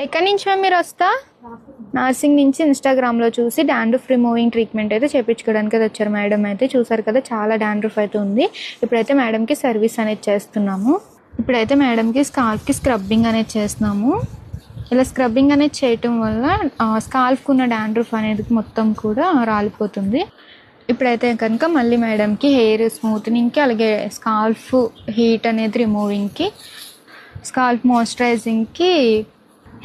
ఎక్కడి నుంచి మ్యామ్ మీరు వస్తా? నర్సింగ్ నుంచి ఇన్స్టాగ్రామ్లో చూసి డాండ్రఫ్ రిమూవింగ్ ట్రీట్మెంట్ అయితే చేయించుకోవడానికి అయితే వచ్చారు మేడం. అయితే చూసారు కదా, చాలా డాండ్రఫ్ అయితే ఉంది. ఇప్పుడైతే మేడంకి సర్వీస్ అనేది చేస్తున్నాము. ఇప్పుడైతే మేడంకి స్కాల్ఫ్కి స్క్రబ్బింగ్ అనేది చేస్తున్నాము. ఇలా స్క్రబ్బింగ్ అనేది చేయటం వల్ల స్కాల్ఫ్కి ఉన్న డాండ్రఫ్ అనేది మొత్తం కూడా రాలిపోతుంది. ఇప్పుడైతే కనుక మళ్ళీ మేడంకి హెయిర్ స్మూత్నింగ్కి, అలాగే స్కాల్ఫ్ హీట్ అనేది రిమూవింగ్కి, స్కాల్ఫ్ మాయిశ్చరైజింగ్కి,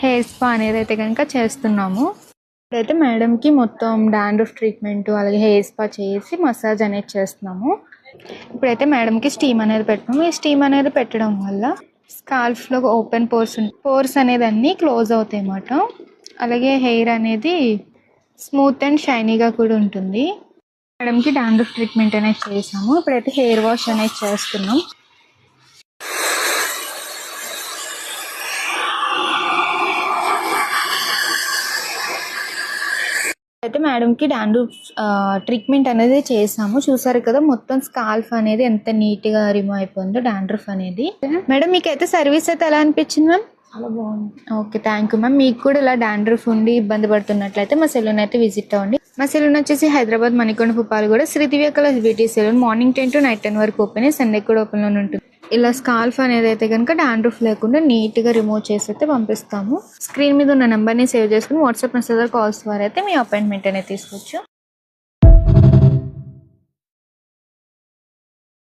హెయిర్ స్పా అనేది అయితే కనుక చేస్తున్నాము. ఇప్పుడైతే మేడంకి మొత్తం డాండ్రఫ్ ట్రీట్మెంట్ అలాగే హెయిర్ స్పా చేసి మసాజ్ అనేది చేస్తున్నాము. ఇప్పుడైతే మేడంకి స్టీమ్ అనేది పెట్టాము. ఈ స్టీమ్ అనేది పెట్టడం వల్ల స్కాల్ఫ్లో ఓపెన్ పోర్స్ అనేది అన్నీ క్లోజ్ అవుతాయి అన్నమాట. అలాగే హెయిర్ అనేది స్మూత్ అండ్ షైనీగా కూడా ఉంటుంది. మేడంకి డాండ్రఫ్ ట్రీట్మెంట్ అనేది చేసాము. ఇప్పుడైతే హెయిర్ వాష్ అనేది చేస్తున్నాం. అయితే మేడంకి డాండ్రఫ్ ట్రీట్మెంట్ అనేది చేసాము. చూసారు కదా, మొత్తం స్కాల్ఫ్ అనేది ఎంత నీట్గా రిమూవ్ అయిపోయిందో డాండ్రఫ్ అనేది. మేడం మీకైతే సర్వీస్ అయితే ఎలా అనిపించింది మ్యామ్? చాలా బాగుంది. Okay, thank you ma'am. మీకు కూడా ఇలా డాండ్రఫ్ ఉండి ఇబ్బంది పడుతున్నట్లయితే మా సెలూన్ అయితే విజిట్ అవ్వండి. మా సెలూన్ వచ్చేసి Hyderabad Manikonda Puppalaguda Shri Divya colours beauty salon. Morning 10 to night 10 వరకు ఓపెన్, సండే కూడా ఓపెన్లోనే ఉంటుంది. ఇలా స్కాల్ఫ్ అనేది అయితే కనుక డాండ్రఫ్ లేకుండా నీట్గా రిమూవ్ చేసి అయితే పంపిస్తాము. స్క్రీన్ మీద ఉన్న నెంబర్ని సేవ్ చేసుకుని వాట్సాప్ మెసేజ్ కాల్స్ ద్వారా అయితే మీ అపాయింట్మెంట్ అనేది తీసుకోవచ్చు.